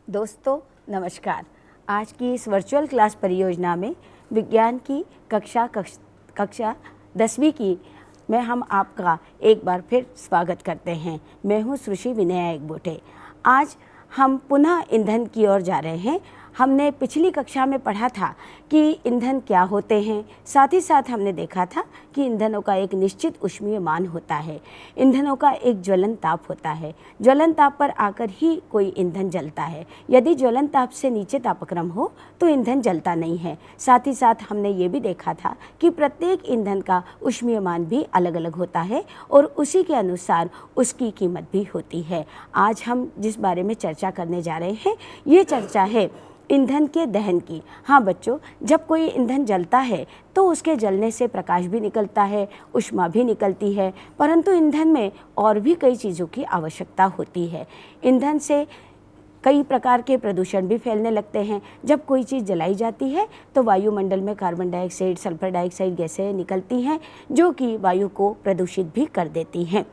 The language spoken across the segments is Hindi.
दोस्तों नमस्कार। आज की इस वर्चुअल क्लास परियोजना में विज्ञान की कक्षा 10वीं की में हम आपका एक बार फिर स्वागत करते हैं। मैं हूं सुश्री विनया एकबोटे। आज हम पुनः ईंधन की ओर जा रहे हैं। हमने पिछली कक्षा में पढ़ा था कि ईंधन क्या होते हैं, साथ ही साथ हमने देखा था कि ईंधनों का एक निश्चित ऊष्मीय मान होता है, ईंधनों का एक ज्वलन ताप होता है, ज्वलन ताप पर आकर ही कोई ईंधन जलता है। यदि ज्वलन ताप से नीचे तापक्रम हो तो ईंधन जलता नहीं है। साथ ही साथ हमने ये भी देखा था कि प्रत्येक ईंधन का ऊष्मीय मान भी अलग अलग होता है और उसी के अनुसार उसकी कीमत भी होती है। आज हम जिस बारे में चर्चा करने जा रहे हैं, ये चर्चा है ईंधन के दहन की। हाँ बच्चों, जब कोई ईंधन जलता है तो उसके जलने से प्रकाश भी निकलता है, ऊष्मा भी निकलती है, परंतु ईंधन में और भी कई चीज़ों की आवश्यकता होती है। ईंधन से कई प्रकार के प्रदूषण भी फैलने लगते हैं। जब कोई चीज़ जलाई जाती है तो वायुमंडल में कार्बन डाइऑक्साइड, सल्फर डाइऑक्साइड गैसें निकलती हैं जो कि वायु को प्रदूषित भी कर देती हैं।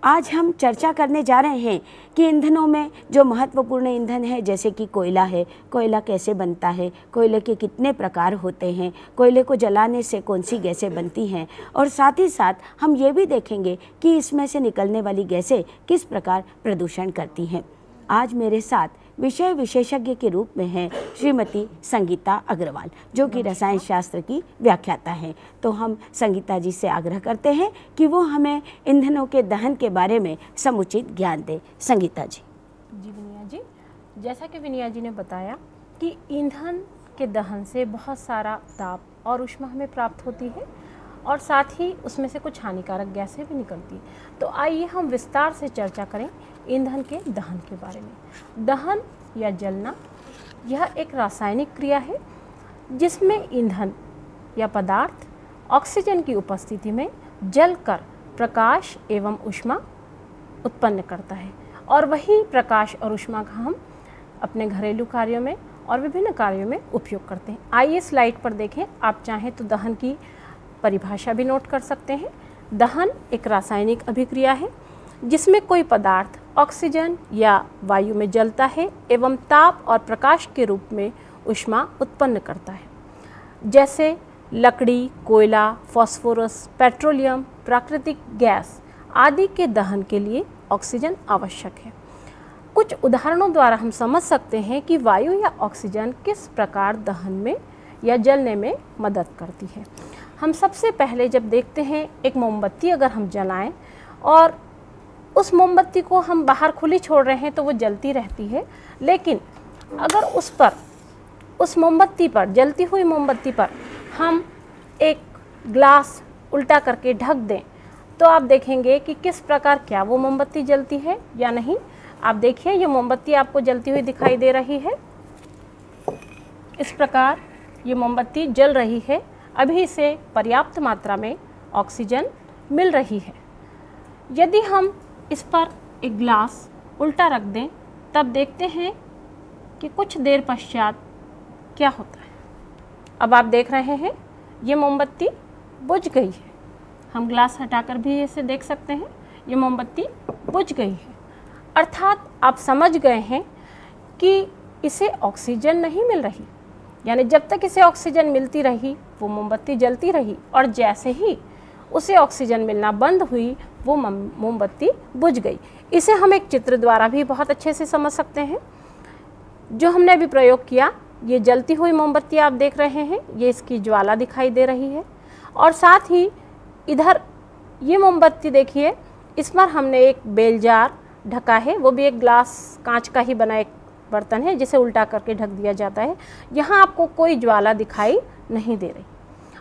आज हम चर्चा करने जा रहे हैं कि ईंधनों में जो महत्वपूर्ण ईंधन है, जैसे कि कोयला है, कोयला कैसे बनता है, कोयले के कितने प्रकार होते हैं, कोयले को जलाने से कौन सी गैसें बनती हैं, और साथ ही साथ हम ये भी देखेंगे कि इसमें से निकलने वाली गैसें किस प्रकार प्रदूषण करती हैं। आज मेरे साथ विषय विशेषज्ञ के रूप में हैं श्रीमती संगीता अग्रवाल, जो कि रसायन शास्त्र की व्याख्याता हैं। तो हम संगीता जी से आग्रह करते हैं कि वो हमें ईंधनों के दहन के बारे में समुचित ज्ञान दें। संगीता जी। जी विनया जी, जैसा कि विनया जी ने बताया कि ईंधन के दहन से बहुत सारा ताप और ऊष्मा हमें प्राप्त होती है और साथ ही उसमें से कुछ हानिकारक गैसें भी निकलती हैं। तो आइए हम विस्तार से चर्चा करें ईंधन के दहन के बारे में। दहन या जलना यह एक रासायनिक क्रिया है जिसमें ईंधन या पदार्थ ऑक्सीजन की उपस्थिति में जलकर प्रकाश एवं ऊष्मा उत्पन्न करता है और वही प्रकाश और ऊष्मा का हम अपने घरेलू कार्यों में और विभिन्न कार्यों में उपयोग करते हैं। आइए स्लाइड पर देखें। आप चाहें तो दहन की परिभाषा भी नोट कर सकते हैं। दहन एक रासायनिक अभिक्रिया है जिसमें कोई पदार्थ ऑक्सीजन या वायु में जलता है एवं ताप और प्रकाश के रूप में ऊष्मा उत्पन्न करता है। जैसे लकड़ी, कोयला, फास्फोरस, पेट्रोलियम, प्राकृतिक गैस आदि के दहन के लिए ऑक्सीजन आवश्यक है। कुछ उदाहरणों द्वारा हम समझ सकते हैं कि वायु या ऑक्सीजन किस प्रकार दहन में या जलने में मदद करती है। हम सबसे पहले जब देखते हैं एक मोमबत्ती अगर हम जलाएं और उस मोमबत्ती को हम बाहर खुली छोड़ रहे हैं तो वो जलती रहती है, लेकिन अगर उस मोमबत्ती पर, जलती हुई मोमबत्ती पर हम एक ग्लास उल्टा करके ढक दें तो आप देखेंगे कि किस प्रकार क्या वो मोमबत्ती जलती है या नहीं। आप देखिए, ये मोमबत्ती आपको जलती हुई दिखाई दे रही है। इस प्रकार ये मोमबत्ती जल रही है। अभी इसे पर्याप्त मात्रा में ऑक्सीजन मिल रही है। यदि हम इस पर एक ग्लास उल्टा रख दें तब देखते हैं कि कुछ देर पश्चात क्या होता है। अब आप देख रहे हैं ये मोमबत्ती बुझ गई है। हम ग्लास हटाकर भी इसे देख सकते हैं, ये मोमबत्ती बुझ गई है। अर्थात आप समझ गए हैं कि इसे ऑक्सीजन नहीं मिल रही, यानी जब तक इसे ऑक्सीजन मिलती रही वो मोमबत्ती जलती रही और जैसे ही उसे ऑक्सीजन मिलना बंद हुई वो मोमबत्ती बुझ गई। इसे हम एक चित्र द्वारा भी बहुत अच्छे से समझ सकते हैं। जो हमने अभी प्रयोग किया, ये जलती हुई मोमबत्ती आप देख रहे हैं, ये इसकी ज्वाला दिखाई दे रही है और साथ ही इधर ये मोमबत्ती देखिए, इस पर हमने एक बेल जार ढका है, वो भी एक ग्लास कांच का ही बना एक बर्तन है जिसे उल्टा करके ढक दिया जाता है। यहाँ आपको कोई ज्वाला दिखाई नहीं दे रही,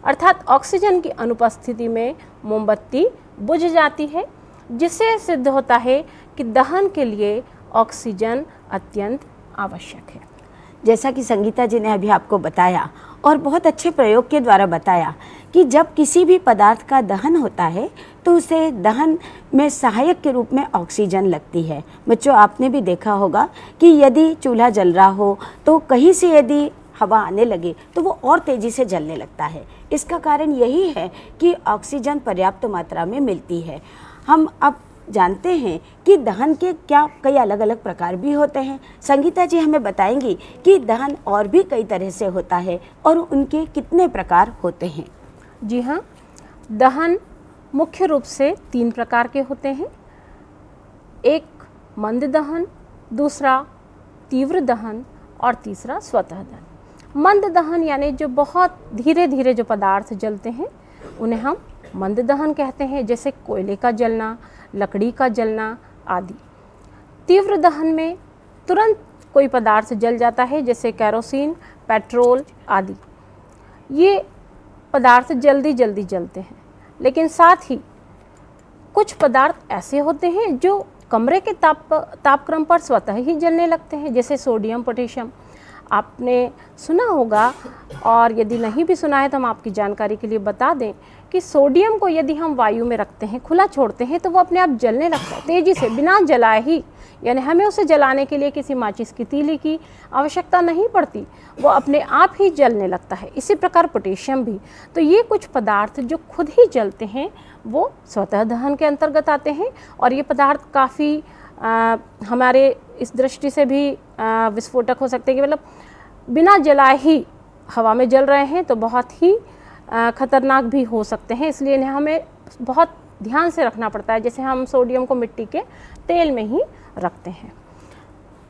अर्थात ऑक्सीजन की अनुपस्थिति में मोमबत्ती बुझ जाती है, जिससे सिद्ध होता है कि दहन के लिए ऑक्सीजन अत्यंत आवश्यक है। जैसा कि संगीता जी ने अभी आपको बताया और बहुत अच्छे प्रयोग के द्वारा बताया कि जब किसी भी पदार्थ का दहन होता है तो उसे दहन में सहायक के रूप में ऑक्सीजन लगती है। बच्चों, आपने भी देखा होगा कि यदि चूल्हा जल रहा हो तो कहीं से यदि हवा आने लगे तो वो और तेज़ी से जलने लगता है। इसका कारण यही है कि ऑक्सीजन पर्याप्त मात्रा में मिलती है। हम अब जानते हैं कि दहन के क्या कई अलग अलग प्रकार भी होते हैं। संगीता जी हमें बताएंगी कि दहन और भी कई तरह से होता है और उनके कितने प्रकार होते हैं। जी हाँ, दहन मुख्य रूप से 3 प्रकार के होते हैं। एक मंद दहन, दूसरा तीव्र दहन और तीसरा स्वतः दहन। मंद दहन यानी जो बहुत धीरे धीरे जो पदार्थ जलते हैं उन्हें हम मंद दहन कहते हैं, जैसे कोयले का जलना, लकड़ी का जलना आदि। तीव्र दहन में तुरंत कोई पदार्थ जल जाता है, जैसे केरोसिन, पेट्रोल आदि। ये पदार्थ जल्दी जल्दी जलते हैं, लेकिन साथ ही कुछ पदार्थ ऐसे होते हैं जो कमरे के तापक्रम पर स्वतः ही जलने लगते हैं, जैसे सोडियम, पोटेशियम। आपने सुना होगा, और यदि नहीं भी सुना है तो हम आपकी जानकारी के लिए बता दें कि सोडियम को यदि हम वायु में रखते हैं, खुला छोड़ते हैं, तो वो अपने आप जलने लगता है तेज़ी से, बिना जलाए ही। यानी हमें उसे जलाने के लिए किसी माचिस की तीली की आवश्यकता नहीं पड़ती, वो अपने आप ही जलने लगता है। इसी प्रकार पोटेशियम भी। तो ये कुछ पदार्थ जो खुद ही जलते हैं वो स्वतः दहन के अंतर्गत आते हैं, और ये पदार्थ काफ़ी हमारे इस दृष्टि से भी विस्फोटक हो सकते हैं कि मतलब बिना जलाए ही हवा में जल रहे हैं, तो बहुत ही खतरनाक भी हो सकते हैं। इसलिए इन्हें हमें बहुत ध्यान से रखना पड़ता है, जैसे हम सोडियम को मिट्टी के तेल में ही रखते हैं।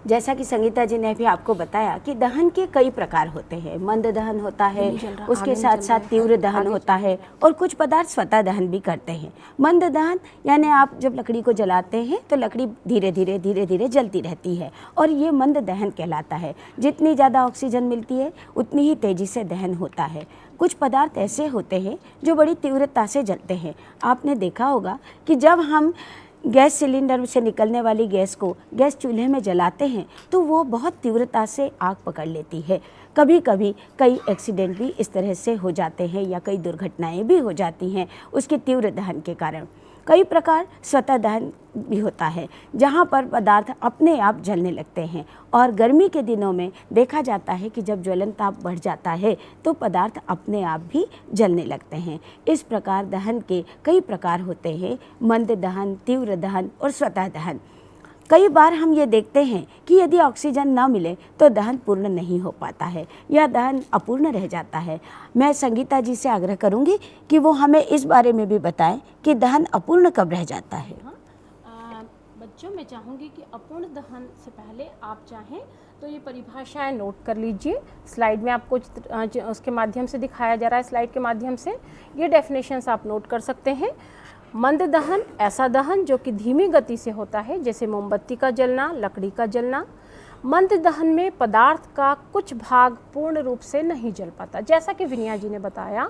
जैसा कि संगीता जी ने भी आपको बताया कि दहन के कई प्रकार होते हैं। मंद दहन होता है, उसके साथ साथ तीव्र दहन होता है, और कुछ पदार्थ स्वतः दहन भी करते हैं। मंद दहन यानी आप जब लकड़ी को जलाते हैं तो लकड़ी धीरे धीरे जलती रहती है, और ये मंद दहन कहलाता है। जितनी ज़्यादा ऑक्सीजन मिलती है उतनी ही तेज़ी से दहन होता है। कुछ पदार्थ ऐसे होते हैं जो बड़ी तीव्रता से जलते हैं। आपने देखा होगा कि जब हम गैस सिलेंडर से निकलने वाली गैस को गैस चूल्हे में जलाते हैं तो वो बहुत तीव्रता से आग पकड़ लेती है। कभी कभी कई एक्सीडेंट भी इस तरह से हो जाते हैं, या कई दुर्घटनाएं भी हो जाती हैं उसके तीव्र दहन के कारण। कई प्रकार स्वतः दहन भी होता है, जहाँ पर पदार्थ अपने आप जलने लगते हैं, और गर्मी के दिनों में देखा जाता है कि जब ज्वलन ताप बढ़ जाता है तो पदार्थ अपने आप भी जलने लगते हैं। इस प्रकार दहन के कई प्रकार होते हैं, मंद दहन, तीव्र दहन और स्वतः दहन। कई बार हम ये देखते हैं कि यदि ऑक्सीजन न मिले तो दहन पूर्ण नहीं हो पाता है, या दहन अपूर्ण रह जाता है। मैं संगीता जी से आग्रह करूंगी कि वो हमें इस बारे में भी बताएं कि दहन अपूर्ण कब रह जाता है। बच्चों, मैं चाहूँगी कि अपूर्ण दहन से पहले आप चाहें तो ये परिभाषाएं नोट कर लीजिए। स्लाइड में आपको उसके माध्यम से दिखाया जा रहा है, स्लाइड के माध्यम से ये डेफिनेशंस आप नोट कर सकते हैं। मंद दहन ऐसा दहन जो कि धीमी गति से होता है, जैसे मोमबत्ती का जलना, लकड़ी का जलना। मंद दहन में पदार्थ का कुछ भाग पूर्ण रूप से नहीं जल पाता। जैसा कि विनया जी ने बताया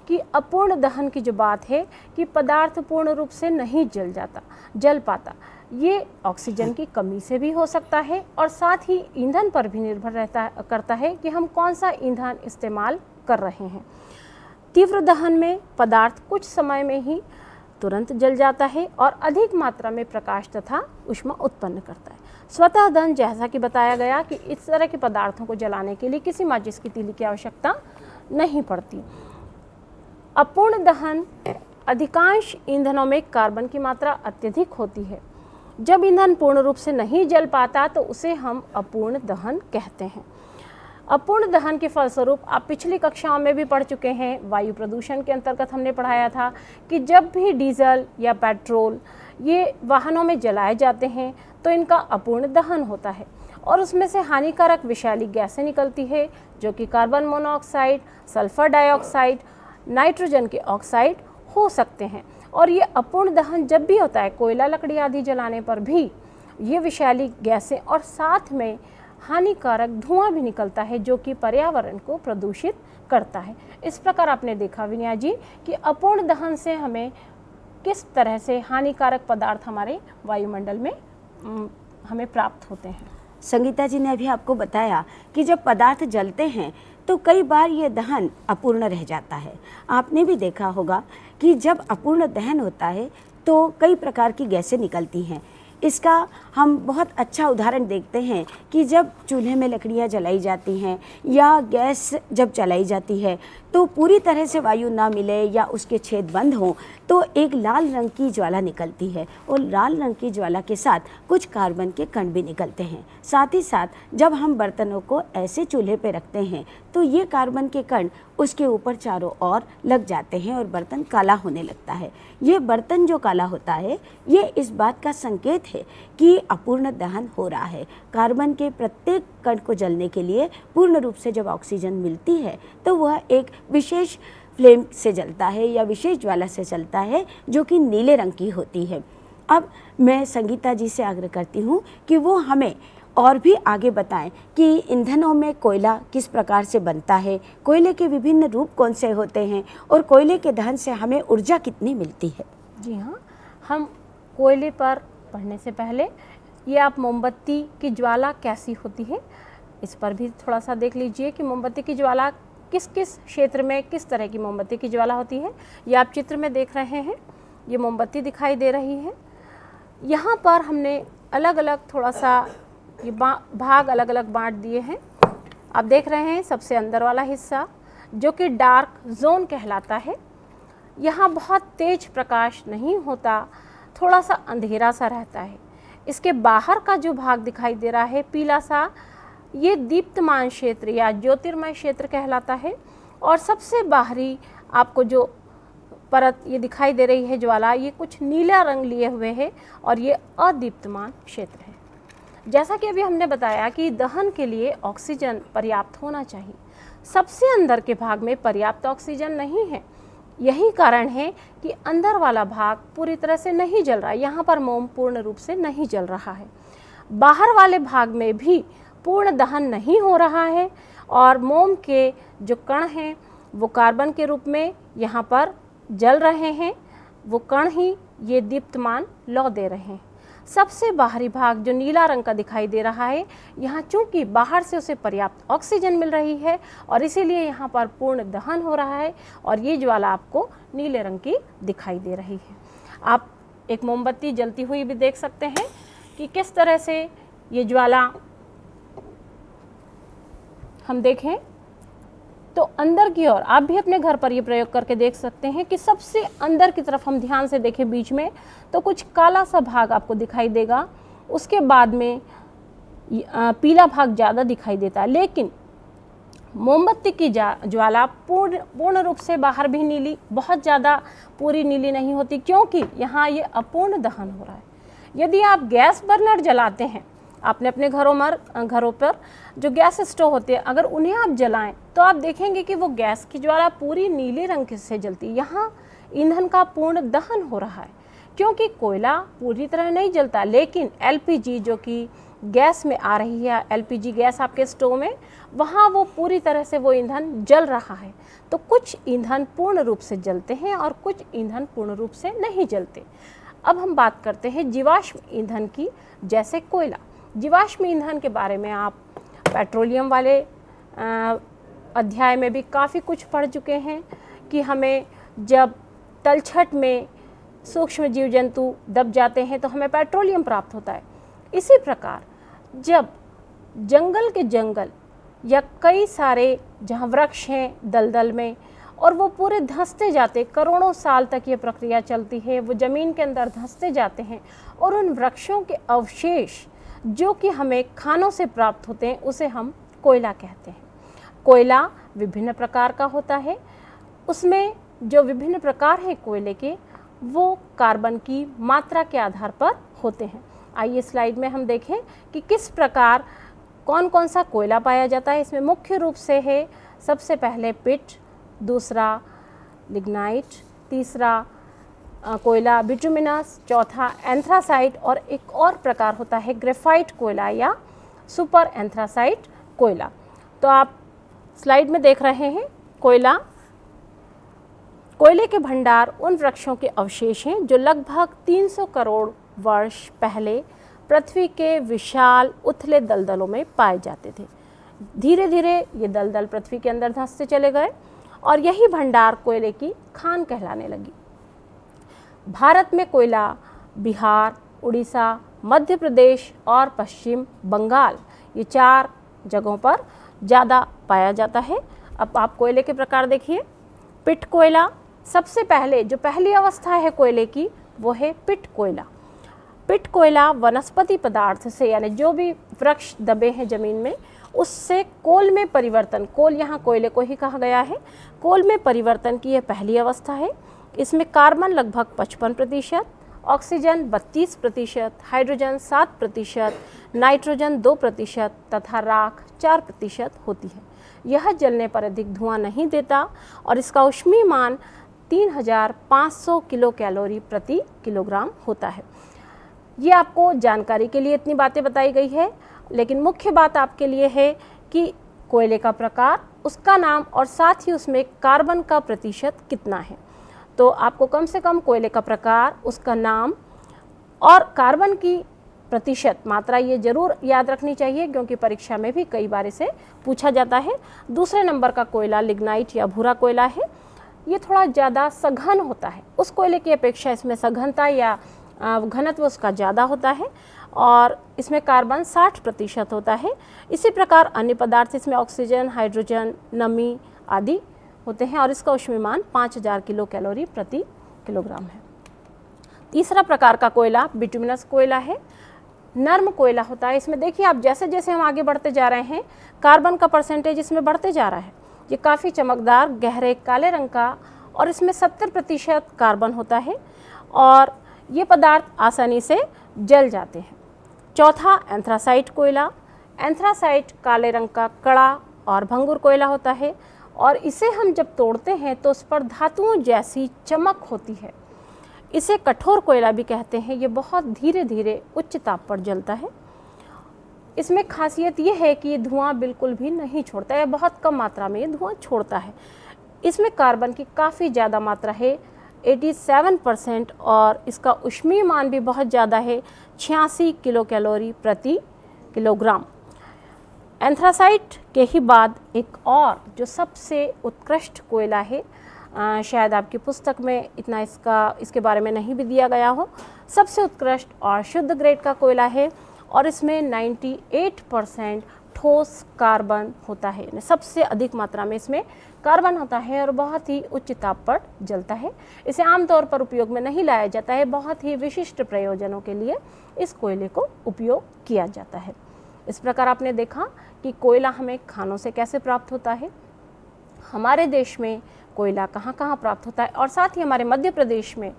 कि अपूर्ण दहन की जो बात है कि पदार्थ पूर्ण रूप से नहीं जल पाता, ये ऑक्सीजन की कमी से भी हो सकता है, और साथ ही ईंधन पर भी निर्भर करता है कि हम कौन सा ईंधन इस्तेमाल कर रहे हैं। तीव्र दहन में पदार्थ कुछ समय में ही तुरंत जल जाता है और अधिक मात्रा में प्रकाश तथा ऊष्मा उत्पन्न करता है। स्वतः दहन, जैसा कि बताया गया कि इस तरह के पदार्थों को जलाने के लिए किसी माचिस की तीली की आवश्यकता नहीं पड़ती। अपूर्ण दहन, अधिकांश ईंधनों में कार्बन की मात्रा अत्यधिक होती है। जब ईंधन पूर्ण रूप से नहीं जल पाता तो उसे हम अपूर्ण दहन कहते हैं। अपूर्ण दहन के फलस्वरूप आप पिछली कक्षाओं में भी पढ़ चुके हैं, वायु प्रदूषण के अंतर्गत हमने पढ़ाया था कि जब भी डीजल या पेट्रोल ये वाहनों में जलाए जाते हैं तो इनका अपूर्ण दहन होता है, और उसमें से हानिकारक विषैली गैसें निकलती है, जो कि carbon monoxide, sulphur dioxide, nitrogen के ऑक्साइड हो सकते हैं। और ये अपूर्ण दहन जब भी होता है, कोयला, लकड़ी आदि जलाने पर भी ये विषैली गैसें और साथ में हानिकारक धुआं भी निकलता है, जो कि पर्यावरण को प्रदूषित करता है। इस प्रकार आपने देखा विनया जी कि अपूर्ण दहन से हमें किस तरह से हानिकारक पदार्थ हमारे वायुमंडल में हमें प्राप्त होते हैं। संगीता जी ने अभी आपको बताया कि जब पदार्थ जलते हैं तो कई बार ये दहन अपूर्ण रह जाता है। आपने भी देखा होगा कि जब अपूर्ण दहन होता है तो कई प्रकार की गैसें निकलती हैं। इसका हम बहुत अच्छा उदाहरण देखते हैं कि जब चूल्हे में लकड़ियाँ जलाई जाती हैं या गैस जब चलाई जाती है तो पूरी तरह से वायु ना मिले या उसके छेद बंद हों तो एक लाल रंग की ज्वाला निकलती है, और लाल रंग की ज्वाला के साथ कुछ कार्बन के कण भी निकलते हैं। साथ ही साथ जब हम बर्तनों को ऐसे चूल्हे पे रखते हैं तो ये कार्बन के कण उसके ऊपर चारों ओर लग जाते हैं और बर्तन काला होने लगता है। ये बर्तन जो काला होता है ये इस बात का संकेत है कि अपूर्ण दहन हो रहा है। कार्बन के प्रत्येक कण को जलने के लिए पूर्ण रूप से जब ऑक्सीजन मिलती है तो वह एक विशेष फ्लेम से जलता है या विशेष ज्वाला से जलता है जो कि नीले रंग की होती है। अब मैं संगीता जी से आग्रह करती हूँ कि वो हमें और भी आगे बताएं कि ईंधनों में कोयला किस प्रकार से बनता है, कोयले के विभिन्न रूप कौन से होते हैं और कोयले के दहन से हमें ऊर्जा कितनी मिलती है। जी हाँ, हम कोयले पर पढ़ने से पहले ये आप मोमबत्ती की ज्वाला कैसी होती है इस पर भी थोड़ा सा देख लीजिए कि मोमबत्ती की ज्वाला किस किस क्षेत्र में किस तरह की मोमबत्ती की ज्वाला होती है। ये आप चित्र में देख रहे हैं, ये मोमबत्ती दिखाई दे रही है। यहाँ पर हमने अलग अलग थोड़ा सा ये भाग अलग अलग बांट दिए हैं। आप देख रहे हैं सबसे अंदर वाला हिस्सा जो कि डार्क जोन कहलाता है। यहाँ बहुत तेज प्रकाश नहीं होता, थोड़ा सा अंधेरा सा रहता है। इसके बाहर का जो भाग दिखाई दे रहा है पीला सा, ये दीप्तमान क्षेत्र या ज्योतिर्मय क्षेत्र कहलाता है। और सबसे बाहरी आपको जो परत ये दिखाई दे रही है ज्वाला, ये कुछ नीला रंग लिए हुए है और ये अदीप्तमान क्षेत्र है। जैसा कि अभी हमने बताया कि दहन के लिए ऑक्सीजन पर्याप्त होना चाहिए। सबसे अंदर के भाग में पर्याप्त ऑक्सीजन नहीं है, यही कारण है कि अंदर वाला भाग पूरी तरह से नहीं जल रहा है। यहाँ पर मोम पूर्ण रूप से नहीं जल रहा है। बाहर वाले भाग में भी पूर्ण दहन नहीं हो रहा है और मोम के जो कण हैं वो कार्बन के रूप में यहाँ पर जल रहे हैं। वो कण ही ये दीप्तमान लौ दे रहे हैं। सबसे बाहरी भाग जो नीला रंग का दिखाई दे रहा है, यहाँ चूंकि बाहर से उसे पर्याप्त ऑक्सीजन मिल रही है और इसीलिए यहाँ पर पूर्ण दहन हो रहा है और ये ज्वाला आपको नीले रंग की दिखाई दे रही है। आप एक मोमबत्ती जलती हुई भी देख सकते हैं कि किस तरह से ये ज्वाला हम देखें तो अंदर की ओर आप भी अपने घर पर ये प्रयोग करके देख सकते हैं कि सबसे अंदर की तरफ हम ध्यान से देखें बीच में तो कुछ काला सा भाग आपको दिखाई देगा। उसके बाद में पीला भाग ज़्यादा दिखाई देता है, लेकिन मोमबत्ती की ज्वाला पूर्ण रूप से बाहर भी नीली, बहुत ज़्यादा पूरी नीली नहीं होती क्योंकि यहाँ ये अपूर्ण दहन हो रहा है। यदि आप गैस बर्नर जलाते हैं, आपने अपने घरों पर जो गैस स्टोव होते हैं अगर उन्हें आप जलाएं तो आप देखेंगे कि वो गैस की ज्वाला पूरी नीले रंग से जलती है। यहाँ ईंधन का पूर्ण दहन हो रहा है क्योंकि कोयला पूरी तरह नहीं जलता, लेकिन एलपीजी जो कि गैस में आ रही है, एलपीजी गैस आपके स्टोव में, वहाँ वो पूरी तरह से वो ईंधन जल रहा है। तो कुछ ईंधन पूर्ण रूप से जलते हैं और कुछ ईंधन पूर्ण रूप से नहीं जलते। अब हम बात करते हैं जीवाश्म ईंधन की, जैसे कोयला। जीवाश्म ईंधन के बारे में आप पेट्रोलियम वाले अध्याय में भी काफ़ी कुछ पढ़ चुके हैं कि हमें जब तलछट में सूक्ष्म जीव जंतु दब जाते हैं तो हमें पेट्रोलियम प्राप्त होता है। इसी प्रकार जब जंगल के जंगल या कई सारे जहाँ वृक्ष हैं दलदल में और वो पूरे धंसते जाते, करोड़ों साल तक ये प्रक्रिया चलती है, वो ज़मीन के अंदर धंसते जाते हैं और उन वृक्षों के अवशेष जो कि हमें खानों से प्राप्त होते हैं उसे हम कोयला कहते हैं। कोयला विभिन्न प्रकार का होता है, उसमें जो विभिन्न प्रकार हैं कोयले के वो कार्बन की मात्रा के आधार पर होते हैं। आइए स्लाइड में हम देखें कि किस प्रकार कौन कौन सा कोयला पाया जाता है। इसमें मुख्य रूप से है सबसे पहले पिट, दूसरा लिग्नाइट, तीसरा कोयला बिटुमिनस, चौथा एंथ्रासाइट और एक और प्रकार होता है ग्रेफाइट कोयला या सुपर एंथ्रासाइट कोयला। तो आप स्लाइड में देख रहे हैं कोयले के भंडार उन वृक्षों के अवशेष हैं जो लगभग 300 करोड़ वर्ष पहले पृथ्वी के विशाल उथले दलदलों में पाए जाते थे। धीरे धीरे ये दलदल पृथ्वी के अंदर धंसते चले गए और यही भंडार कोयले की खान कहलाने लगी। भारत में कोयला बिहार, उड़ीसा, मध्य प्रदेश और पश्चिम बंगाल, ये 4 जगहों पर ज़्यादा पाया जाता है। अब आप कोयले के प्रकार देखिए। पिट कोयला, सबसे पहले जो पहली अवस्था है कोयले की वो है पिट कोयला। पिट कोयला वनस्पति पदार्थ से, यानी जो भी वृक्ष दबे हैं ज़मीन में, उससे कोल में परिवर्तन, कोल यहाँ कोयले को ही कहा गया है, कोल में परिवर्तन की यह पहली अवस्था है। इसमें कार्बन लगभग 55%, ऑक्सीजन 32%, हाइड्रोजन 7%, नाइट्रोजन 2% तथा राख 4% होती है। यह जलने पर अधिक धुआं नहीं देता और इसका ऊष्मीय मान 3500 किलो कैलोरी प्रति किलोग्राम होता है। ये आपको जानकारी के लिए इतनी बातें बताई गई है, लेकिन मुख्य बात आपके लिए है कि कोयले का प्रकार, उसका नाम और साथ ही उसमें कार्बन का प्रतिशत कितना है। तो आपको कम से कम कोयले का प्रकार, उसका नाम और कार्बन की प्रतिशत मात्रा ये जरूर याद रखनी चाहिए, क्योंकि परीक्षा में भी कई बार इसे पूछा जाता है। दूसरे नंबर का कोयला लिग्नाइट या भूरा कोयला है। ये थोड़ा ज़्यादा सघन होता है, उस कोयले की अपेक्षा इसमें सघनता या घनत्व उसका ज़्यादा होता है और इसमें कार्बन 60% होता है। इसी प्रकार अन्य पदार्थ इसमें ऑक्सीजन, हाइड्रोजन, नमी आदि होते हैं और इसका ऊष्मीयमान 5000 किलो कैलोरी प्रति किलोग्राम है। तीसरा प्रकार का कोयला बिटुमिनस कोयला है, नर्म कोयला होता है। इसमें देखिए आप, जैसे जैसे हम आगे बढ़ते जा रहे हैं कार्बन का परसेंटेज इसमें बढ़ते जा रहा है। ये काफ़ी चमकदार गहरे काले रंग का और इसमें 70% कार्बन होता है और ये पदार्थ आसानी से जल जाते हैं। चौथा एंथ्रासाइट कोयला। एंथ्रासाइट काले रंग का कड़ा और भंगुर कोयला होता है और इसे हम जब तोड़ते हैं तो उस पर धातुओं जैसी चमक होती है। इसे कठोर कोयला भी कहते हैं। ये बहुत धीरे धीरे उच्च ताप पर जलता है। इसमें खासियत ये है कि ये धुआं बिल्कुल भी नहीं छोड़ता है, बहुत कम मात्रा में ये धुआं छोड़ता है। इसमें कार्बन की काफ़ी ज़्यादा मात्रा है, 87%, और इसका ऊष्मीय मान भी बहुत ज़्यादा है, 86 किलो कैलोरी प्रति किलोग्राम। एंथ्रासाइट के ही बाद एक और जो सबसे उत्कृष्ट कोयला है, शायद आपकी पुस्तक में इतना इसके बारे में नहीं भी दिया गया हो, सबसे उत्कृष्ट और शुद्ध ग्रेड का कोयला है और इसमें 98% ठोस कार्बन होता है। सबसे अधिक मात्रा में इसमें कार्बन होता है और बहुत ही उच्च ताप पर जलता है। इसे आमतौर पर उपयोग में नहीं लाया जाता है, बहुत ही विशिष्ट प्रयोजनों के लिए इस कोयले को उपयोग किया जाता है। इस प्रकार आपने देखा कि कोयला हमें खानों से कैसे प्राप्त होता है, हमारे देश में कोयला कहाँ कहाँ प्राप्त होता है और साथ ही हमारे मध्य प्रदेश में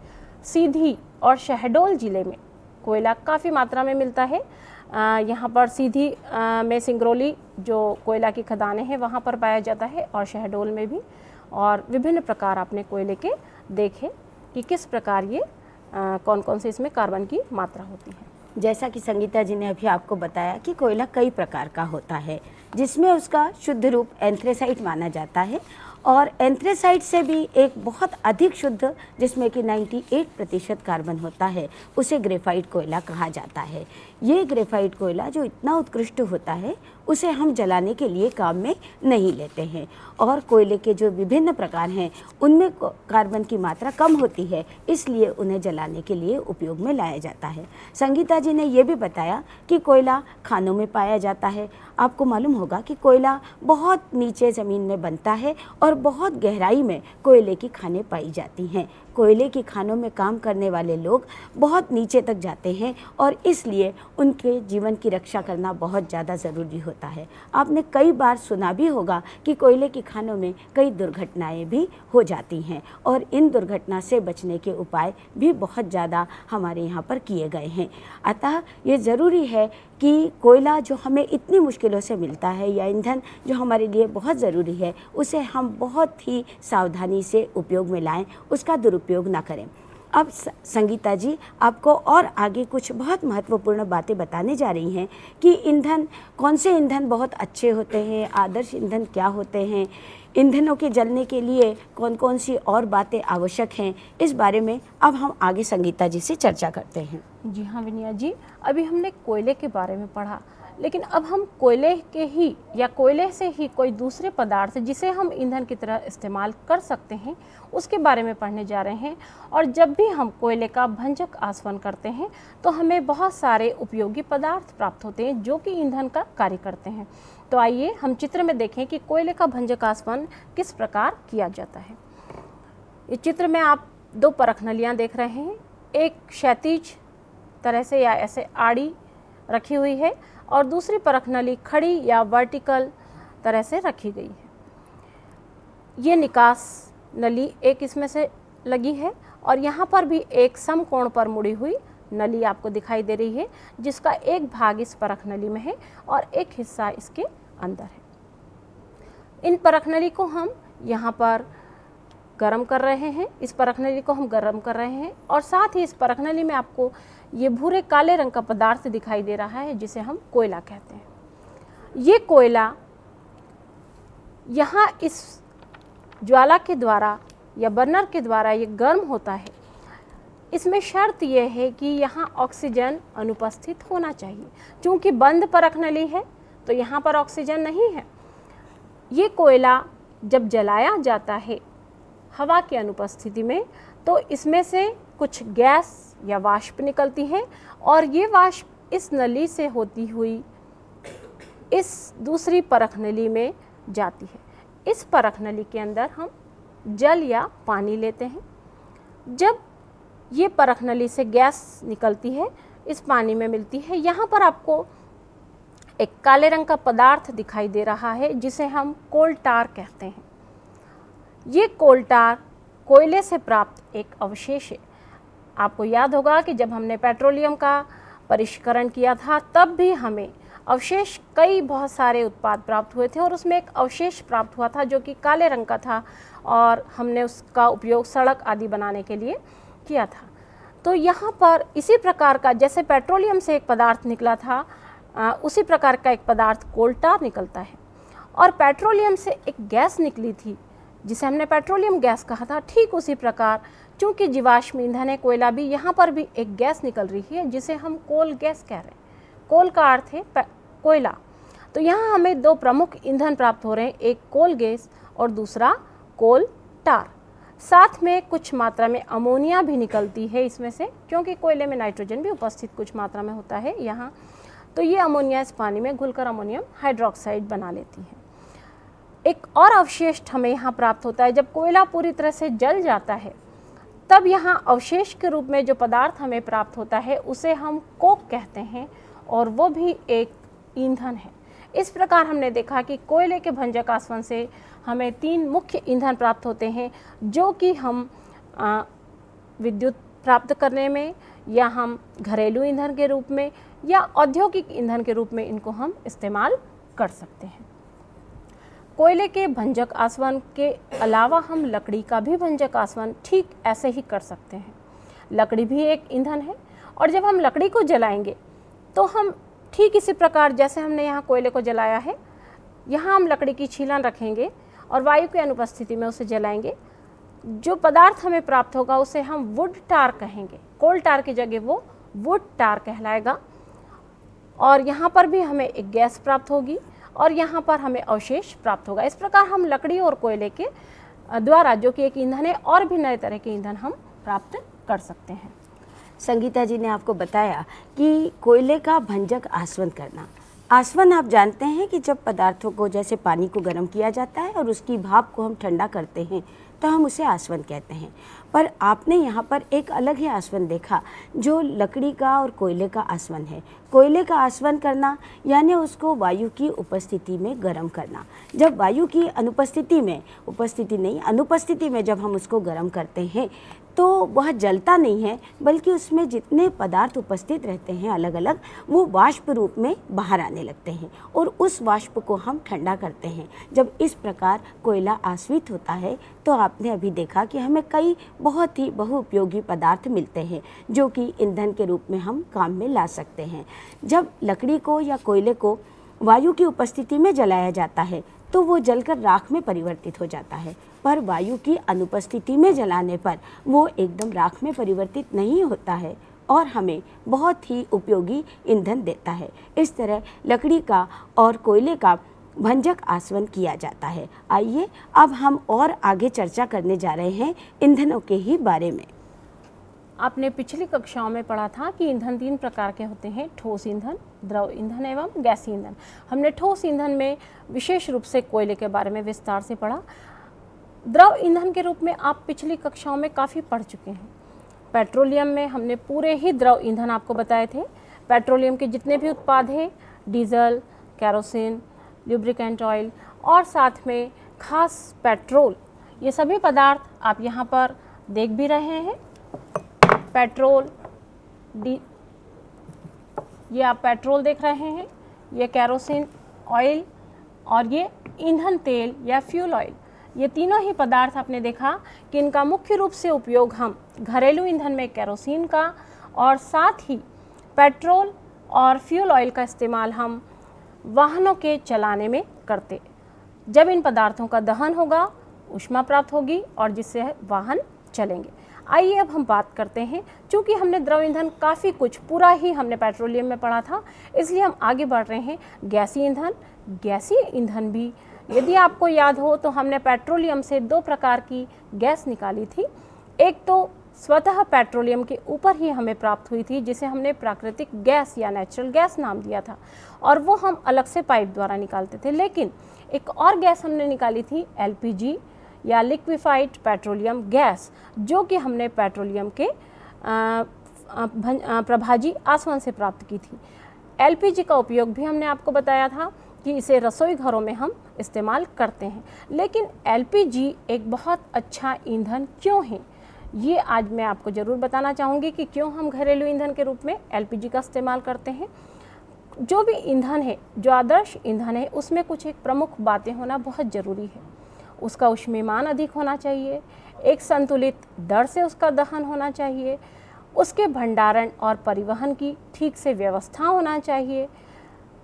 सीधी और शहडोल ज़िले में कोयला काफ़ी मात्रा में मिलता है। यहाँ पर सीधी में सिंगरौली जो कोयला की खदानें हैं वहाँ पर पाया जाता है और शहडोल में भी, और विभिन्न प्रकार आपने कोयले के देखे कि किस प्रकार ये कौन कौन से इसमें कार्बन की मात्रा होती है। जैसा कि संगीता जी ने अभी आपको बताया कि कोयला कई प्रकार का होता है, जिसमें उसका शुद्ध रूप एंथ्रेसाइट माना जाता है और एंथ्रेसाइट से भी एक बहुत अधिक शुद्ध, जिसमें कि 98% कार्बन होता है, उसे ग्रेफाइट कोयला कहा जाता है। ये ग्रेफाइट कोयला जो इतना उत्कृष्ट होता है उसे हम जलाने के लिए काम में नहीं लेते हैं और कोयले के जो विभिन्न प्रकार हैं उनमें कार्बन की मात्रा कम होती है, इसलिए उन्हें जलाने के लिए उपयोग में लाया जाता है। संगीता जी ने ये भी बताया कि कोयला खानों में पाया जाता है। आपको मालूम होगा कि कोयला बहुत नीचे ज़मीन में बनता है और बहुत गहराई में कोयले की खानें पाई जाती हैं। कोयले की खानों में काम करने वाले लोग बहुत नीचे तक जाते हैं और इसलिए उनके जीवन की रक्षा करना बहुत ज़्यादा ज़रूरी होता है। आपने कई बार सुना भी होगा कि कोयले की खानों में कई दुर्घटनाएं भी हो जाती हैं और इन दुर्घटना से बचने के उपाय भी बहुत ज़्यादा हमारे यहाँ पर किए गए हैं। अतः ये ज़रूरी है कि कोयला जो हमें इतनी मुश्किलों से मिलता है या ईंधन जो हमारे लिए बहुत ज़रूरी है, उसे हम बहुत ही सावधानी से उपयोग में लाएं, उसका दुरुपयोग ना करें। अब संगीता जी आपको और आगे कुछ बहुत महत्वपूर्ण बातें बताने जा रही हैं कि ईंधन, कौन से ईंधन बहुत अच्छे होते हैं, आदर्श ईंधन क्या होते हैं, ईंधनों के जलने के लिए कौन कौन सी और बातें आवश्यक हैं, इस बारे में अब हम आगे संगीता जी से चर्चा करते हैं। जी हाँ विनिया जी, अभी हमने कोयले के बारे में पढ़ा, लेकिन अब हम कोयले के ही या कोयले से ही कोई दूसरे पदार्थ जिसे हम ईंधन की तरह इस्तेमाल कर सकते हैं उसके बारे में पढ़ने जा रहे हैं। और जब भी हम कोयले का भंजक आसवन करते हैं तो हमें बहुत सारे उपयोगी पदार्थ प्राप्त होते हैं जो कि ईंधन का कार्य करते हैं। तो आइए हम चित्र में देखें कि कोयले का भंजक आसवन किस प्रकार किया जाता है। इस चित्र में आप दो परख नलियाँ देख रहे हैं, एक क्षैतिज तरह से या ऐसे आड़ी रखी हुई है और दूसरी परख नली खड़ी या वर्टिकल तरह से रखी गई है। ये निकास नली एक इसमें से लगी है और यहाँ पर भी एक समकोण पर मुड़ी हुई नली आपको दिखाई दे रही है जिसका एक भाग इस परख नली में है और एक हिस्सा इसके अंदर है। इन परख नली को हम यहाँ पर गर्म कर रहे हैं, इस परख नली को हम गर्म कर रहे हैं और साथ ही इस परख नली में आपको ये भूरे काले रंग का पदार्थ दिखाई दे रहा है जिसे हम कोयला कहते हैं। ये कोयला यहाँ इस ज्वाला के द्वारा या बर्नर के द्वारा ये गर्म होता है। इसमें शर्त यह है कि यहाँ ऑक्सीजन अनुपस्थित होना चाहिए। चूँकि बंद परख नली है तो यहाँ पर ऑक्सीजन नहीं है। ये कोयला जब जलाया जाता है हवा की अनुपस्थिति में तो इसमें से कुछ गैस या वाष्प निकलती है और ये वाष्प इस नली से होती हुई इस दूसरी परख नली में जाती है। इस परख नली के अंदर हम जल या पानी लेते हैं। जब ये परख नली से गैस निकलती है इस पानी में मिलती है। यहाँ पर आपको एक काले रंग का पदार्थ दिखाई दे रहा है जिसे हम कोल टार कहते हैं। ये कोल टार कोयले से प्राप्त एक अवशेष है। आपको याद होगा कि जब हमने पेट्रोलियम का परिष्करण किया था तब भी हमें अवशेष कई बहुत सारे उत्पाद प्राप्त हुए थे और उसमें एक अवशेष प्राप्त हुआ था जो कि काले रंग का था और हमने उसका उपयोग सड़क आदि बनाने के लिए किया था। तो यहाँ पर इसी प्रकार का जैसे पेट्रोलियम से एक पदार्थ निकला था उसी प्रकार का एक पदार्थ कोल टार निकलता है। और पेट्रोलियम से एक गैस निकली थी जिसे हमने पेट्रोलियम गैस कहा था। ठीक उसी प्रकार चूँकि जीवाश्म ईंधन है कोयला भी, यहाँ पर भी एक गैस निकल रही है जिसे हम कोल गैस कह रहे हैं। कोल का अर्थ है कोयला। तो यहाँ हमें दो प्रमुख ईंधन प्राप्त हो रहे हैं, एक कोल गैस और दूसरा कोल टार। साथ में कुछ मात्रा में अमोनिया भी निकलती है इसमें से, क्योंकि कोयले में नाइट्रोजन भी उपस्थित कुछ मात्रा में होता है यहाँ। तो ये अमोनिया इस पानी में घुलकर अमोनियम हाइड्रोक्साइड बना लेती है। एक और अवशेष हमें यहाँ प्राप्त होता है। जब कोयला पूरी तरह से जल जाता है तब यहाँ अवशेष के रूप में जो पदार्थ हमें प्राप्त होता है उसे हम कोक कहते हैं और वो भी एक ईंधन है। इस प्रकार हमने देखा कि कोयले के भंजक आसवन से हमें तीन मुख्य ईंधन प्राप्त होते हैं जो कि हम विद्युत प्राप्त करने में या हम घरेलू ईंधन के रूप में या औद्योगिक ईंधन के रूप में इनको हम इस्तेमाल कर सकते हैं। कोयले के भंजक आसवन के अलावा हम लकड़ी का भी भंजक आसवन ठीक ऐसे ही कर सकते हैं। लकड़ी भी एक ईंधन है और जब हम लकड़ी को जलाएंगे तो हम ठीक इसी प्रकार जैसे हमने यहाँ कोयले को जलाया है, यहाँ हम लकड़ी की छीलन रखेंगे और वायु की अनुपस्थिति में उसे जलाएंगे। जो पदार्थ हमें प्राप्त होगा उसे हम वुड टार कहेंगे। कोल टार की जगह वो वुड टार कहलाएगा। और यहाँ पर भी हमें एक गैस प्राप्त होगी और यहाँ पर हमें अवशेष प्राप्त होगा। इस प्रकार हम लकड़ी और कोयले के द्वारा, जो कि एक ईंधन है, और भी नए तरह के ईंधन हम प्राप्त कर सकते हैं। संगीता जी ने आपको बताया कि कोयले का भंजक आसवन करना। आसवन आप जानते हैं कि जब पदार्थों को जैसे पानी को गर्म किया जाता है और उसकी भाप को हम ठंडा करते हैं तो हम उसे आसवन कहते हैं। पर आपने यहाँ पर एक अलग ही आसवन देखा जो लकड़ी का और कोयले का आसवन है। कोयले का आसवन करना यानी उसको वायु की उपस्थिति में गर्म करना। जब वायु की अनुपस्थिति में जब हम उसको गर्म करते हैं तो वह जलता नहीं है, बल्कि उसमें जितने पदार्थ उपस्थित रहते हैं अलग अलग, वो वाष्प रूप में बाहर आने लगते हैं और उस वाष्प को हम ठंडा करते हैं। जब इस प्रकार कोयला आश्रित होता है तो आपने अभी देखा कि हमें कई बहुत ही बहुउपयोगी पदार्थ मिलते हैं जो कि ईंधन के रूप में हम काम में ला सकते हैं। जब लकड़ी को या कोयले को वायु की उपस्थिति में जलाया जाता है तो वो जलकर राख में परिवर्तित हो जाता है, पर वायु की अनुपस्थिति में जलाने पर वो एकदम राख में परिवर्तित नहीं होता है और हमें बहुत ही उपयोगी ईंधन देता है। इस तरह लकड़ी का और कोयले का भंजक आसवन किया जाता है। आइए अब हम और आगे चर्चा करने जा रहे हैं ईंधनों के ही बारे में। आपने पिछली कक्षाओं में पढ़ा था कि ईंधन 3 प्रकार के होते हैं, ठोस ईंधन, द्रव ईंधन एवं गैसीय ईंधन। हमने ठोस ईंधन में विशेष रूप से कोयले के बारे में विस्तार से पढ़ा। द्रव ईंधन के रूप में आप पिछली कक्षाओं में काफ़ी पढ़ चुके हैं। पेट्रोलियम में हमने पूरे ही द्रव ईंधन आपको बताए थे। पेट्रोलियम के जितने भी उत्पाद हैं, डीजल, कैरोसिन, लुब्रिकेंट ऑयल और साथ में खास पेट्रोल, ये सभी पदार्थ आप यहाँ पर देख भी रहे हैं। पेट्रोल, ये आप पेट्रोल देख रहे हैं, ये कैरोसिन ऑयल और ये ईंधन तेल या फ्यूल ऑयल, ये तीनों ही पदार्थ आपने देखा कि इनका मुख्य रूप से उपयोग हम घरेलू ईंधन में केरोसिन का और साथ ही पेट्रोल और फ्यूल ऑयल का इस्तेमाल हम वाहनों के चलाने में करते। जब इन पदार्थों का दहन होगा, ऊष्मा प्राप्त होगी और जिससे वाहन चलेंगे। आइए अब हम बात करते हैं। चूँकि हमने द्रव ईंधन काफ़ी कुछ पूरा ही हमने पेट्रोलियम में पढ़ा था, इसलिए हम आगे बढ़ रहे हैं गैसीय ईंधन। गैसीय ईंधन भी यदि आपको याद हो तो हमने पेट्रोलियम से 2 प्रकार की गैस निकाली थी। एक तो स्वतः पेट्रोलियम के ऊपर ही हमें प्राप्त हुई थी, जिसे हमने प्राकृतिक गैस या नेचुरल गैस नाम दिया था, और वो हम अलग से पाइप द्वारा निकालते थे। लेकिन एक और गैस हमने निकाली थी LPG या लिक्विफाइड पेट्रोलियम गैस, जो कि हमने पेट्रोलियम के प्रभाजी आसवन से प्राप्त की थी। LPG का उपयोग भी हमने आपको बताया था कि इसे रसोई घरों में हम इस्तेमाल करते हैं। लेकिन LPG एक बहुत अच्छा ईंधन क्यों है, ये आज मैं आपको ज़रूर बताना चाहूँगी कि क्यों हम घरेलू ईंधन के रूप में LPG का इस्तेमाल करते हैं। जो भी ईंधन है, जो आदर्श ईंधन है, उसमें कुछ एक प्रमुख बातें होना बहुत ज़रूरी है। उसका ऊष्मीयमान अधिक होना चाहिए, एक संतुलित दर से उसका दहन होना चाहिए, उसके भंडारण और परिवहन की ठीक से व्यवस्था होना चाहिए,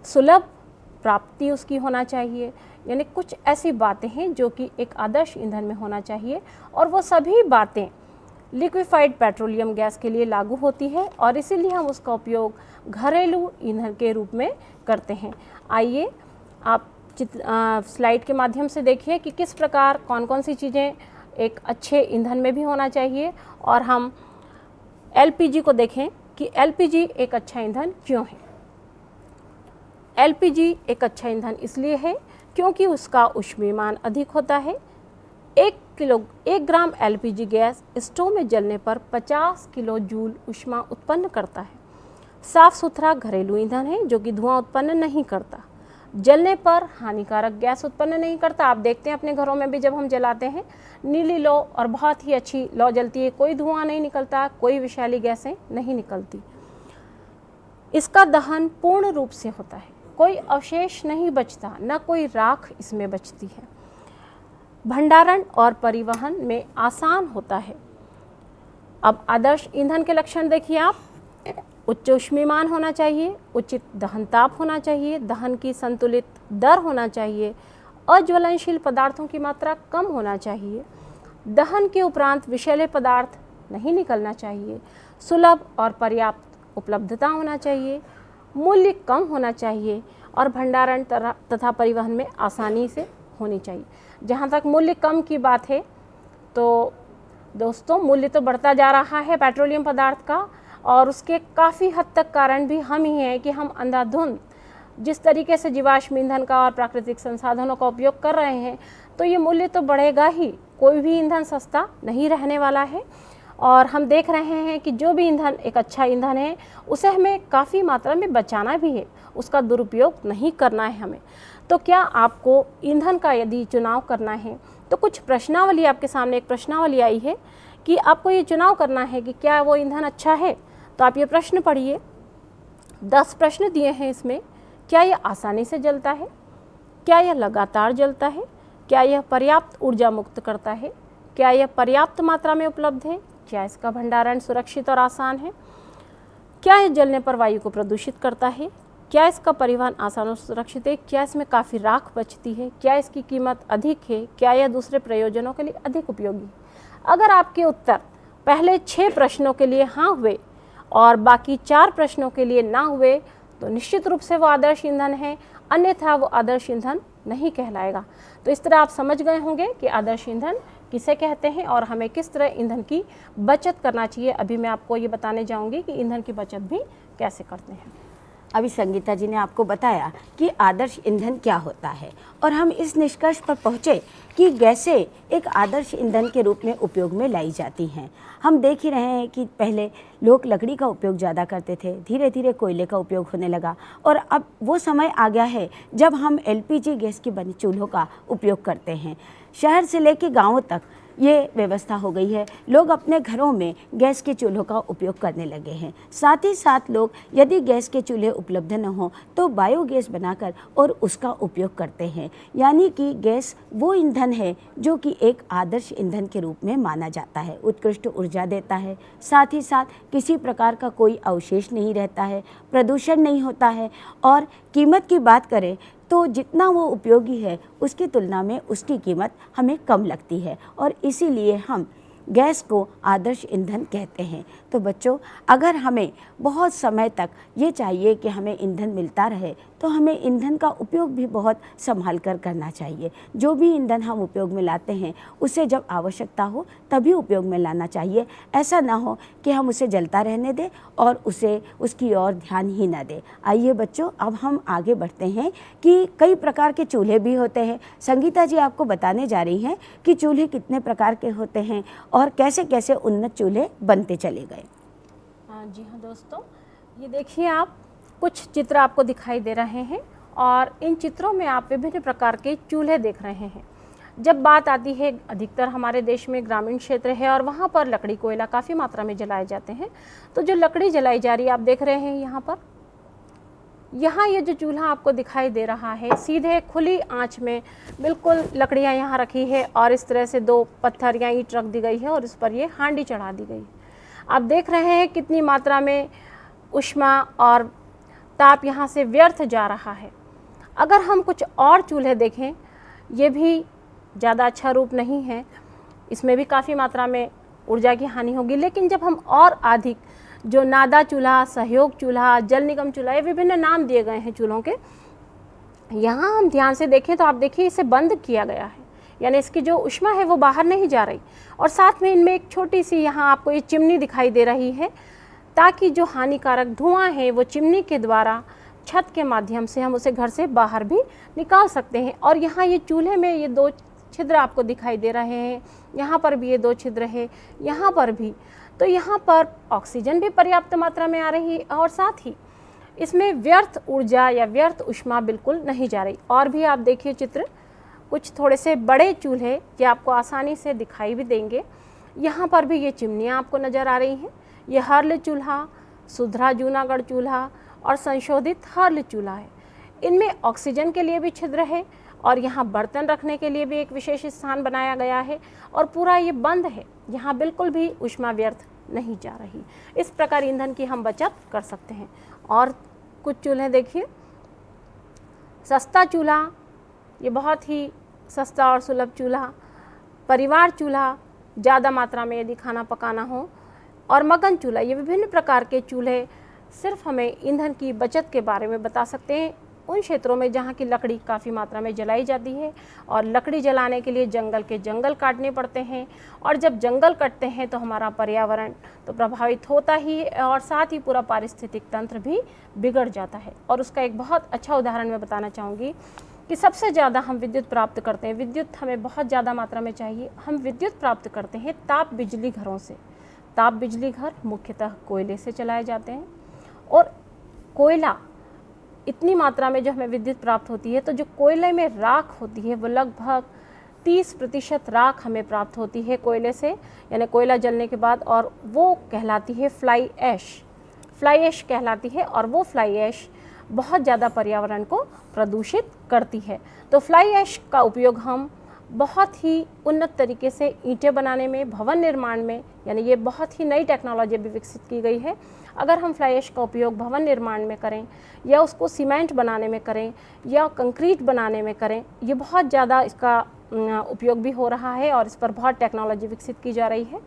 सुलभ प्राप्ति उसकी होना चाहिए। यानी कुछ ऐसी बातें हैं जो कि एक आदर्श ईंधन में होना चाहिए, और वो सभी बातें लिक्विफाइड पेट्रोलियम गैस के लिए लागू होती है और इसीलिए हम उसका उपयोग घरेलू ईंधन के रूप में करते हैं। आइए आप स्लाइड के माध्यम से देखिए कि किस प्रकार कौन कौन सी चीज़ें एक अच्छे ईंधन में भी होना चाहिए, और हम LPG को देखें कि LPG एक अच्छा ईंधन क्यों है। LPG एक अच्छा ईंधन इसलिए है क्योंकि उसका ऊष्मीयमान अधिक होता है। 1 ग्राम LPG गैस स्टोव में जलने पर 50 किलो जूल ऊष्मा उत्पन्न करता है। साफ सुथरा घरेलू ईंधन है जो कि धुआं उत्पन्न नहीं करता, जलने पर हानिकारक गैस उत्पन्न नहीं करता। आप देखते हैं अपने घरों में भी जब हम जलाते हैं, नीली लौ और बहुत ही अच्छी लौ जलती है, कोई धुआं नहीं निकलता, कोई विषैली गैसें नहीं निकलती। इसका दहन पूर्ण रूप से होता है, कोई अवशेष नहीं बचता, न कोई राख इसमें बचती है। भंडारण और परिवहन में आसान होता है। अब आदर्श ईंधन के लक्षण देखिए आप। उच्च ऊष्मीयमान होना चाहिए, उचित दहन ताप होना चाहिए, दहन की संतुलित दर होना चाहिए, अज्वलनशील पदार्थों की मात्रा कम होना चाहिए, दहन के उपरांत विषैले पदार्थ नहीं निकलना चाहिए, सुलभ और पर्याप्त उपलब्धता होना चाहिए, मूल्य कम होना चाहिए और भंडारण तथा परिवहन में आसानी से होनी चाहिए। जहाँ तक मूल्य कम की बात है तो दोस्तों, मूल्य तो बढ़ता जा रहा है पेट्रोलियम पदार्थ का, और उसके काफ़ी हद तक कारण भी हम ही हैं कि हम अंधाधुंध जिस तरीके से जीवाश्म ईंधन का और प्राकृतिक संसाधनों का उपयोग कर रहे हैं, तो ये मूल्य तो बढ़ेगा ही। कोई भी ईंधन सस्ता नहीं रहने वाला है, और हम देख रहे हैं कि जो भी ईंधन एक अच्छा ईंधन है उसे हमें काफ़ी मात्रा में बचाना भी है, उसका दुरुपयोग नहीं करना है हमें। तो क्या आपको ईंधन का यदि चुनाव करना है तो कुछ प्रश्नावली आपके सामने, एक प्रश्नावली आई है कि आपको ये चुनाव करना है कि क्या वो ईंधन अच्छा है। तो आप ये प्रश्न पढ़िए, 10 प्रश्न दिए हैं इसमें। क्या यह आसानी से जलता है? क्या यह लगातार जलता है? क्या यह पर्याप्त ऊर्जा मुक्त करता है? क्या यह पर्याप्त मात्रा में उपलब्ध है? क्या इसका भंडारण सुरक्षित और आसान है? क्या यह जलने पर वायु को प्रदूषित करता है? क्या इसका परिवहन आसान और सुरक्षित है? क्या इसमें काफ़ी राख बचती है? क्या इसकी कीमत अधिक है? क्या यह दूसरे प्रयोजनों के लिए अधिक उपयोगी है? अगर आपके उत्तर पहले 6 प्रश्नों के लिए हाँ हुए और बाकी 4 प्रश्नों के लिए ना हुए तो निश्चित रूप से वो आदर्श ईंधन है, अन्यथा वो आदर्श ईंधन नहीं कहलाएगा। तो इस तरह आप समझ गए होंगे कि आदर्श ईंधन किसे कहते हैं और हमें किस तरह ईंधन की बचत करना चाहिए। अभी मैं आपको ये बताने जाऊंगी कि ईंधन की बचत भी कैसे करते हैं। अभी संगीता जी ने आपको बताया कि आदर्श ईंधन क्या होता है और हम इस निष्कर्ष पर पहुँचे कि गैसें एक आदर्श ईंधन के रूप में उपयोग में लाई जाती हैं। हम देख ही रहे हैं कि पहले लोग लकड़ी का उपयोग ज़्यादा करते थे, धीरे धीरे कोयले का उपयोग होने लगा और अब वो समय आ गया है जब हम एलपीजी गैस की बनी चूल्हों का उपयोग करते हैं। शहर से लेकर गाँवों तक ये व्यवस्था हो गई है। लोग अपने घरों में गैस के चूल्हों का उपयोग करने लगे हैं। साथ ही साथ लोग यदि गैस के चूल्हे उपलब्ध न हो तो बायोगैस बनाकर और उसका उपयोग करते हैं। यानी कि गैस वो ईंधन है जो कि एक आदर्श ईंधन के रूप में माना जाता है। उत्कृष्ट ऊर्जा देता है, साथ ही साथ किसी प्रकार का कोई अवशेष नहीं रहता है, प्रदूषण नहीं होता है और कीमत की बात करें तो जितना वो उपयोगी है उसकी तुलना में उसकी कीमत हमें कम लगती है और इसीलिए हम गैस को आदर्श ईंधन कहते हैं। तो बच्चों, अगर हमें बहुत समय तक ये चाहिए कि हमें ईंधन मिलता रहे तो हमें ईंधन का उपयोग भी बहुत संभाल कर करना चाहिए। जो भी ईंधन हम उपयोग में लाते हैं उसे जब आवश्यकता हो तभी उपयोग में लाना चाहिए। ऐसा ना हो कि हम उसे जलता रहने दें और उसे उसकी ओर ध्यान ही ना दें। आइए बच्चों, अब हम आगे बढ़ते हैं कि कई प्रकार के चूल्हे भी होते हैं। संगीता जी आपको बताने जा रही हैं कि चूल्हे कितने प्रकार के होते हैं और कैसे कैसे उन्नत चूल्हे बनते चले गए। जी हाँ दोस्तों, ये देखिए आप कुछ चित्र आपको दिखाई दे रहे हैं और इन चित्रों में आप विभिन्न प्रकार के चूल्हे देख रहे हैं। जब बात आती है, अधिकतर हमारे देश में ग्रामीण क्षेत्र है और वहाँ पर लकड़ी कोयला काफ़ी मात्रा में जलाए जाते हैं। तो जो लकड़ी जलाई जा रही है आप देख रहे हैं यहाँ ये जो चूल्हा आपको दिखाई दे रहा है, सीधे खुली आंच में बिल्कुल लकड़ियाँ यहाँ रखी है और इस तरह से 2 पत्थर या ईंट रख दी गई है और इस पर ये हांडी चढ़ा दी गई है। आप देख रहे हैं कितनी मात्रा में ऊष्मा और ताप यहाँ से व्यर्थ जा रहा है। अगर हम कुछ और चूल्हे देखें, ये भी ज़्यादा अच्छा रूप नहीं है, इसमें भी काफ़ी मात्रा में ऊर्जा की हानि होगी। लेकिन जब हम और अधिक जो नादा चूल्हा, सहयोग चूल्हा, जल निगम चूल्हा, ये विभिन्न नाम दिए गए हैं चूल्हों के, यहाँ हम ध्यान से देखें तो आप देखिए इसे बंद किया गया है, यानी इसकी जो ऊष्मा है वो बाहर नहीं जा रही और साथ में इनमें एक छोटी सी यहाँ आपको ये चिमनी दिखाई दे रही है ताकि जो हानिकारक धुआं है वो चिमनी के द्वारा छत के माध्यम से हम उसे घर से बाहर भी निकाल सकते हैं। और यहाँ ये चूल्हे में ये 2 छिद्र आपको दिखाई दे रहे हैं, यहाँ पर भी ये 2 छिद्र है, यहाँ पर भी। तो यहाँ पर ऑक्सीजन भी पर्याप्त मात्रा में आ रही है और साथ ही इसमें व्यर्थ ऊर्जा या व्यर्थ ऊष्मा बिल्कुल नहीं जा रही। और भी आप देखिए चित्र, कुछ थोड़े से बड़े चूल्हे ये आपको आसानी से दिखाई भी देंगे। यहाँ पर भी ये चिमनियाँ आपको नज़र आ रही हैं। ये हर्ल चूल्हा, सुधरा जूनागढ़ चूल्हा और संशोधित हर्ल चूल्हा है। इनमें ऑक्सीजन के लिए भी छिद्र है और यहाँ बर्तन रखने के लिए भी एक विशेष स्थान बनाया गया है और पूरा ये बंद है, यहाँ बिल्कुल भी ऊष्मा व्यर्थ नहीं जा रही। इस प्रकार ईंधन की हम बचत कर सकते हैं। और कुछ चूल्हे देखिए, सस्ता चूल्हा, ये बहुत ही सस्ता और सुलभ चूल्हा, परिवार चूल्हा, ज़्यादा मात्रा में यदि खाना पकाना हो, और मगन चूल्हा, ये विभिन्न प्रकार के चूल्हे सिर्फ हमें ईंधन की बचत के बारे में बता सकते हैं उन क्षेत्रों में जहाँ की लकड़ी काफ़ी मात्रा में जलाई जाती है और लकड़ी जलाने के लिए जंगल के जंगल काटने पड़ते हैं। और जब जंगल कटते हैं तो हमारा पर्यावरण तो प्रभावित होता ही है और साथ ही पूरा पारिस्थितिक तंत्र भी बिगड़ जाता है। और उसका एक बहुत अच्छा उदाहरण मैं बताना चाहूँगी कि सबसे ज़्यादा हम विद्युत प्राप्त करते हैं, विद्युत हमें बहुत ज़्यादा मात्रा में चाहिए, हम विद्युत प्राप्त करते हैं ताप बिजली घरों से। ताप बिजली घर मुख्यतः कोयले से चलाए जाते हैं और कोयला इतनी मात्रा में जो हमें विद्युत प्राप्त होती है, तो जो कोयले में राख होती है वो लगभग 30% राख हमें प्राप्त होती है कोयले से, यानी कोयला जलने के बाद, और वो कहलाती है फ्लाई ऐश। फ्लाई ऐश कहलाती है और वो फ्लाई ऐश बहुत ज़्यादा पर्यावरण को प्रदूषित करती है। तो फ्लाई ऐश का उपयोग हम बहुत ही उन्नत तरीके से ईंटें बनाने में, भवन निर्माण में, यानी ये बहुत ही नई टेक्नोलॉजी भी विकसित की गई है। अगर हम फ्लाई ऐश का उपयोग भवन निर्माण में करें या उसको सीमेंट बनाने में करें या कंक्रीट बनाने में करें, ये बहुत ज़्यादा इसका उपयोग भी हो रहा है और इस पर बहुत टेक्नोलॉजी विकसित की जा रही है।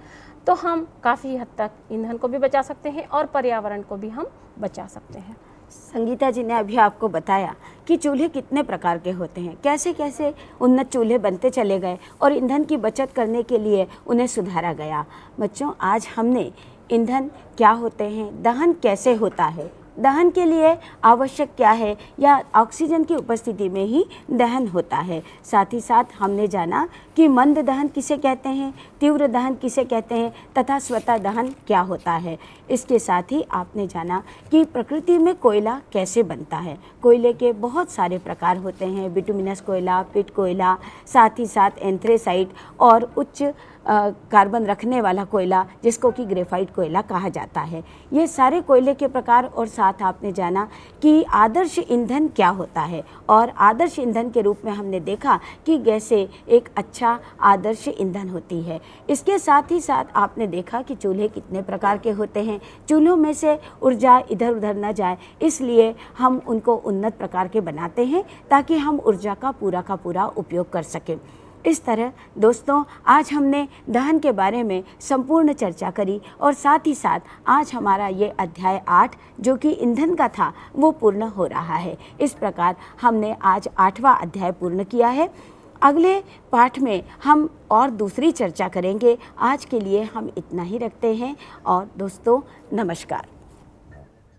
तो हम काफ़ी हद तक ईंधन को भी बचा सकते हैं और पर्यावरण को भी हम बचा सकते हैं। संगीता जी ने अभी आपको बताया कि चूल्हे कितने प्रकार के होते हैं, कैसे कैसे उन्नत चूल्हे बनते चले गए और ईंधन की बचत करने के लिए उन्हें सुधारा गया। बच्चों, आज हमने ईंधन क्या होते हैं, दहन कैसे होता है, दहन के लिए आवश्यक क्या है या ऑक्सीजन की उपस्थिति में ही दहन होता है, साथ ही साथ हमने जाना कि मंद दहन किसे कहते हैं, तीव्र दहन किसे कहते हैं तथा स्वतः दहन क्या होता है। इसके साथ ही आपने जाना कि प्रकृति में कोयला कैसे बनता है। कोयले के बहुत सारे प्रकार होते हैं, बिटुमिनस कोयला, पिट कोयला, साथ ही साथ एंथ्रेसाइट और उच्च कार्बन रखने वाला कोयला जिसको कि ग्रेफाइट कोयला कहा जाता है। ये सारे कोयले के प्रकार और साथ आपने जाना कि आदर्श ईंधन क्या होता है और आदर्श ईंधन के रूप में हमने देखा कि गैसें एक अच्छा आदर्श ईंधन होती है। इसके साथ ही साथ आपने देखा कि चूल्हे कितने प्रकार के होते हैं, चूल्हों में से ऊर्जा इधर उधर न जाए इसलिए हम उनको उन्नत प्रकार के बनाते हैं ताकि हम ऊर्जा का पूरा उपयोग कर सकें। इस तरह दोस्तों, आज हमने दहन के बारे में संपूर्ण चर्चा करी और साथ ही साथ आज हमारा ये अध्याय 8 जो कि ईंधन का था वो पूर्ण हो रहा है। इस प्रकार हमने आज 8वां अध्याय पूर्ण किया है। अगले पाठ में हम और दूसरी चर्चा करेंगे। आज के लिए हम इतना ही रखते हैं और दोस्तों नमस्कार।